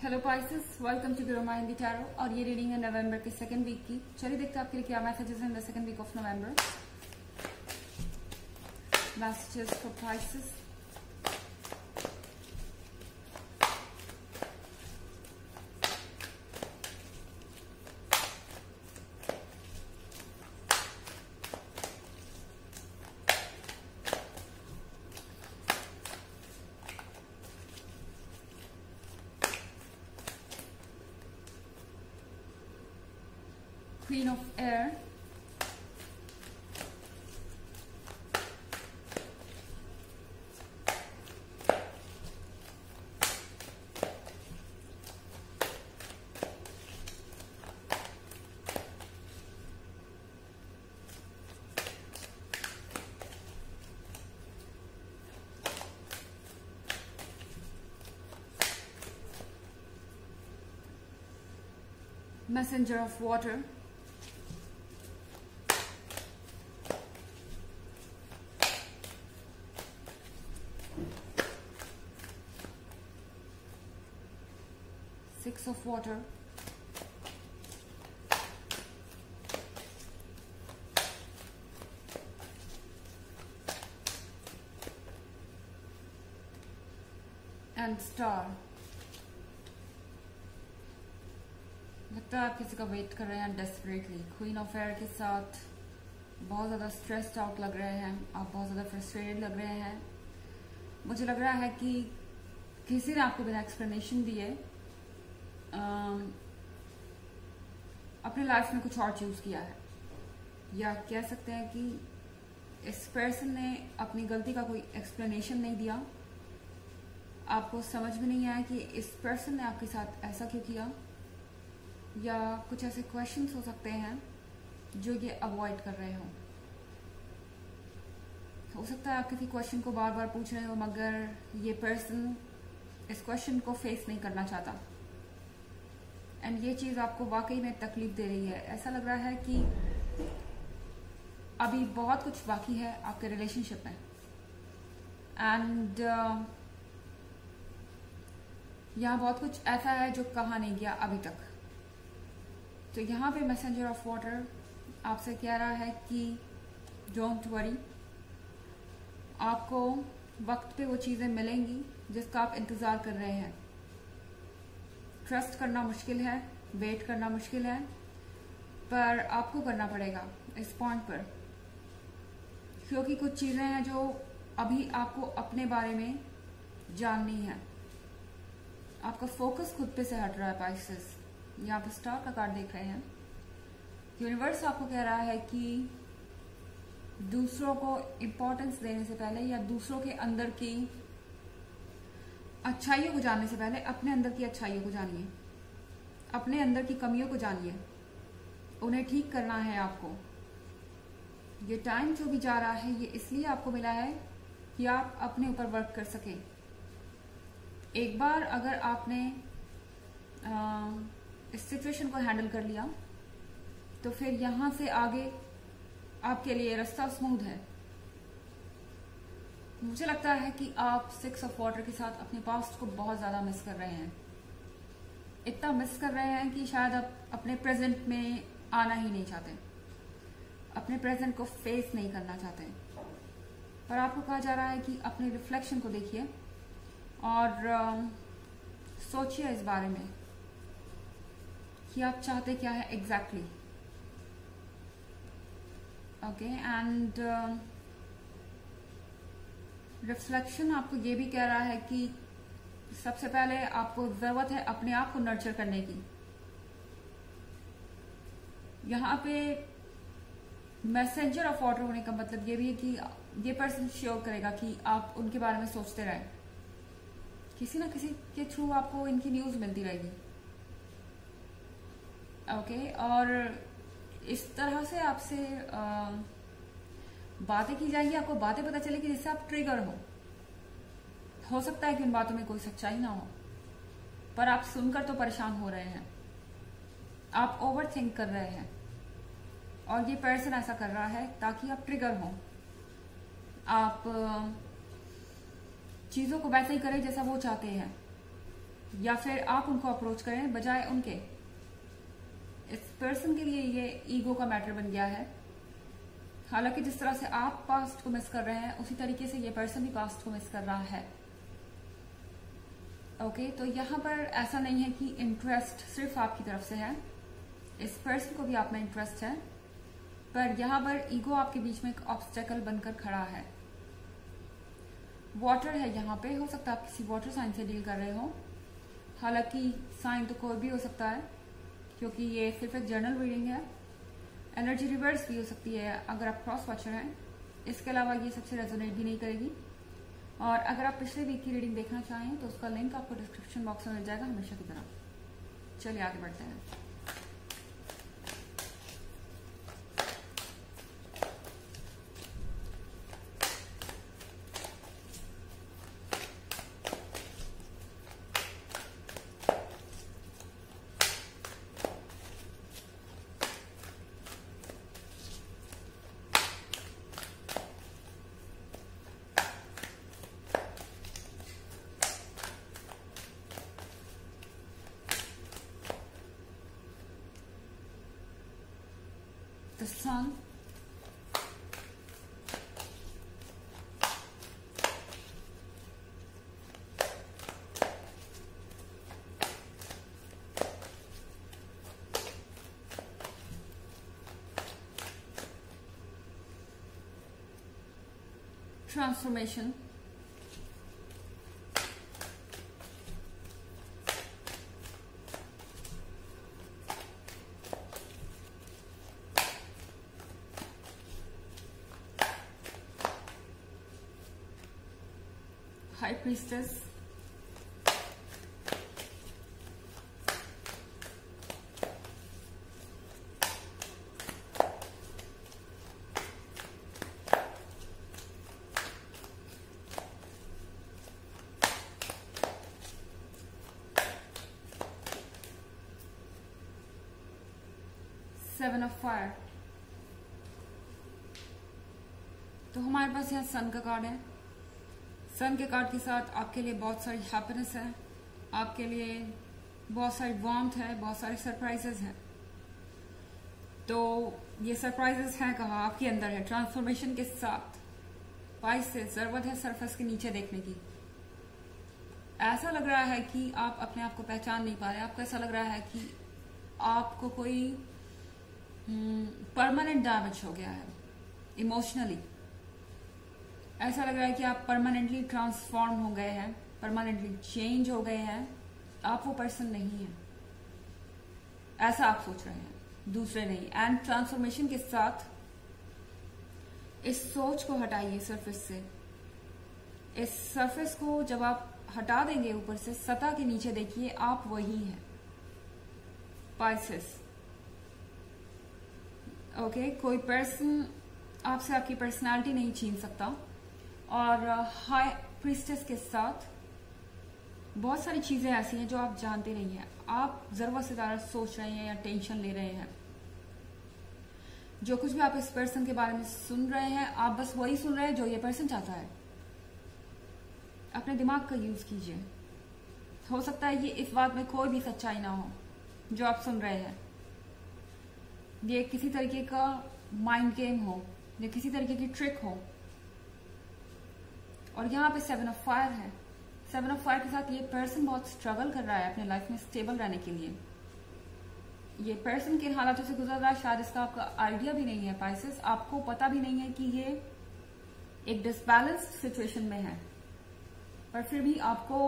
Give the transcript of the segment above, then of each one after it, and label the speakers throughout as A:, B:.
A: Hello Pisces, welcome to Guru mind tarot. और ये reading है नवंबर के सेकंड वीक की। चलिए देखते हैं आपके लिए क्या मैसेजेस हैं in the second week of November. Messages for Pisces. Queen of Air, Messenger of Water, Six of Water, and Star। लगता है आप किसी का वेट कर रहे हैं डेस्परेटली। क्वीन ऑफ एयर के साथ बहुत ज़्यादा स्ट्रेस्ड आउट लग रहे हैं आप, बहुत ज़्यादा फ्रस्ट्रेटेड लग रहे हैं। मुझे लग रहा है कि किसी ने आपको बिना एक्सप्लेनेशन दिए अपने लाइफ में कुछ और चूज किया है, या कह सकते हैं कि इस पर्सन ने अपनी गलती का कोई एक्सप्लेनेशन नहीं दिया। आपको समझ में नहीं आया कि इस पर्सन ने आपके साथ ऐसा क्यों किया, या कुछ ऐसे क्वेश्चंस हो सकते हैं जो ये अवॉइड कर रहे हो सकता है आप किसी क्वेश्चन को बार बार पूछ रहे हो मगर ये पर्सन इस क्वेश्चन को फेस नहीं करना चाहता, एंड ये चीज आपको वाकई में तकलीफ दे रही है। ऐसा लग रहा है कि अभी बहुत कुछ बाकी है आपके रिलेशनशिप में, एंड यहाँ बहुत कुछ ऐसा है जो कहा नहीं गया अभी तक। तो यहाँ पे मैसेंजर ऑफ वाटर आपसे कह रहा है कि डोंट वरी, आपको वक्त पे वो चीजें मिलेंगी जिसका आप इंतजार कर रहे हैं। ट्रस्ट करना मुश्किल है, वेट करना मुश्किल है, पर आपको करना पड़ेगा इस पॉइंट पर, क्योंकि कुछ चीजें हैं जो अभी आपको अपने बारे में जाननी है। आपका फोकस खुद पे से हट रहा है पाइसेस। यहाँ पे स्टार का कार्ड देख रहे हैं। यूनिवर्स आपको कह रहा है कि दूसरों को इम्पोर्टेंस देने से पहले या दूसरों के अंदर की अच्छाइयों को जानने से पहले अपने अंदर की अच्छाइयों को जानिए, अपने अंदर की कमियों को जानिए, उन्हें ठीक करना है आपको। ये टाइम जो भी जा रहा है ये इसलिए आपको मिला है कि आप अपने ऊपर वर्क कर सके। एक बार अगर आपने इस सिचुएशन को हैंडल कर लिया तो फिर यहां से आगे आपके लिए रास्ता स्मूथ है। मुझे लगता है कि आप सिक्स ऑफ वाटर के साथ अपने पास्ट को बहुत ज्यादा मिस कर रहे हैं। इतना मिस कर रहे हैं कि शायद आप अपने प्रेजेंट में आना ही नहीं चाहते, अपने प्रेजेंट को फेस नहीं करना चाहते। पर आपको कहा जा रहा है कि अपने रिफ्लेक्शन को देखिए और सोचिए इस बारे में कि आप चाहते क्या है एग्जैक्टली। ओके, एंड रिफ्लेक्शन आपको ये भी कह रहा है कि सबसे पहले आपको जरूरत है अपने आप को नर्चर करने की। यहाँ पे मैसेंजर ऑफ वाटर होने का मतलब ये भी है कि ये पर्सन श्योर करेगा कि आप उनके बारे में सोचते रहें, किसी ना किसी के थ्रू आपको इनकी न्यूज मिलती रहेगी। ओके, और इस तरह से आपसे बातें की जाएगी, आपको बातें पता चलेगी जिससे आप ट्रिगर हो सकता है कि उन बातों में कोई सच्चाई ना हो, पर आप सुनकर तो परेशान हो रहे हैं, आप ओवर थिंक कर रहे हैं, और ये पर्सन ऐसा कर रहा है ताकि आप ट्रिगर हो, आप चीजों को वैसे ही करें जैसा वो चाहते हैं। या फिर आप उनको अप्रोच करें बजाय उनके। इस पर्सन के लिए ये ईगो का मैटर बन गया है। हालांकि जिस तरह से आप पास्ट को मिस कर रहे हैं उसी तरीके से ये पर्सन भी पास्ट को मिस कर रहा है। ओके, तो यहाँ पर ऐसा नहीं है कि इंटरेस्ट सिर्फ आपकी तरफ से है, इस पर्सन को भी आप में इंटरेस्ट है, पर यहाँ पर ईगो आपके बीच में एक ऑब्स्टेकल बनकर खड़ा है। वाटर है यहाँ पे, हो सकता है आप किसी वाटर साइन से डील कर रहे हो। हालांकि साइन तो कोई भी हो सकता है क्योंकि ये सिर्फ एक जर्नल रीडिंग है। एनर्जी रिवर्स भी हो सकती है अगर आप क्रॉस वॉचर हैं। इसके अलावा ये सबसे रेजोनेट भी नहीं करेगी। और अगर आप पिछले वीक की रीडिंग देखना चाहें तो उसका लिंक आपको डिस्क्रिप्शन बॉक्स में मिल जाएगा हमेशा की तरह। चलिए आगे बढ़ते हैं। The sun, transformation, High Priestess, Seven of Fire। तो हमारे पास यहाँ सन का कार्ड है। सन के कार्ड के साथ आपके लिए बहुत सारी हैप्पीनेस है, आपके लिए बहुत सारी वार्मथ है, बहुत सारे सरप्राइजेस हैं। तो ये सरप्राइजेस हैं कहाँ? आपके अंदर है। ट्रांसफॉर्मेशन के साथ स्पाइसेस, जरूरत है सरफेस के नीचे देखने की। ऐसा लग रहा है कि आप अपने आप को पहचान नहीं पा रहे। आपको ऐसा लग रहा है कि आपको कोई परमानेंट डैमेज हो गया है इमोशनली। ऐसा लग रहा है कि आप परमानेंटली ट्रांसफॉर्म हो गए हैं, परमानेंटली चेंज हो गए हैं। आप वो पर्सन नहीं है, ऐसा आप सोच रहे हैं, दूसरे नहीं। एंड ट्रांसफॉर्मेशन के साथ इस सोच को हटाइए सरफेस से। इस सरफेस को जब आप हटा देंगे ऊपर से, सतह के नीचे देखिए, आप वही हैं पाइसेस। ओके, कोई पर्सन आपसे आपकी पर्सनालिटी नहीं छीन सकता। और हाई प्रीस्टेस के साथ बहुत सारी चीजें ऐसी हैं जो आप जानते नहीं हैं। आप जरूरत से ज्यादा सोच रहे हैं या टेंशन ले रहे हैं। जो कुछ भी आप इस पर्सन के बारे में सुन रहे हैं, आप बस वही सुन रहे हैं जो ये पर्सन चाहता है। अपने दिमाग का यूज कीजिए। हो सकता है ये इस बात में कोई भी सच्चाई ना हो जो आप सुन रहे हैं। ये किसी तरीके का माइंड गेम हो या किसी तरीके की ट्रिक हो। और यहाँ पे 7 ऑफ फायर है। 7 ऑफ फायर के साथ ये पर्सन बहुत स्ट्रगल कर रहा है अपने लाइफ में स्टेबल रहने के लिए। ये पर्सन किन हालातों से गुजर रहा है शायद इसका आपका आइडिया भी नहीं है पाइसेस। आपको पता भी नहीं है कि ये एक डिसबैलेंस्ड सिचुएशन में है, पर फिर भी आपको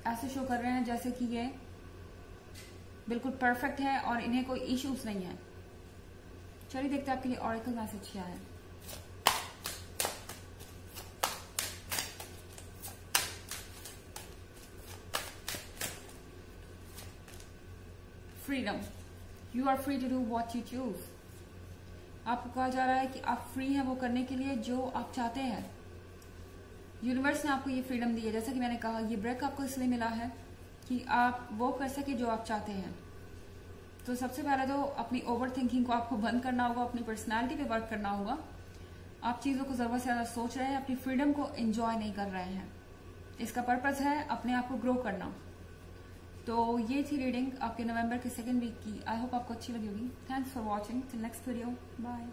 A: ऐसे शो कर रहे हैं जैसे कि ये बिल्कुल परफेक्ट है और इन्हें कोई इश्यूज नहीं है। चलिए देखते हैं आपके लिए ऑरेकल मैसेज क्या है। Freedom, you are free to do what you choose. आपको कहा जा रहा है कि आप फ्री हैं वो करने के लिए जो आप चाहते हैं। यूनिवर्स ने आपको ये फ्रीडम दी है। जैसा कि मैंने कहा, ये ब्रेक आपको इसलिए मिला है कि आप वो कर सके जो आप चाहते हैं। तो सबसे पहले तो अपनी ओवर थिंकिंग को आपको बंद करना होगा, अपनी पर्सनैलिटी पे वर्क करना होगा। आप चीजों को जरूरत से ज्यादा सोच रहे हैं, अपनी फ्रीडम को एंजॉय नहीं कर रहे हैं। इसका पर्पज है अपने आप को ग्रो करना। तो ये थी रीडिंग आपके नवंबर के सेकेंड वीक की। आई होप आपको अच्छी लगी होगी। Thanks for watching. Till next video, bye.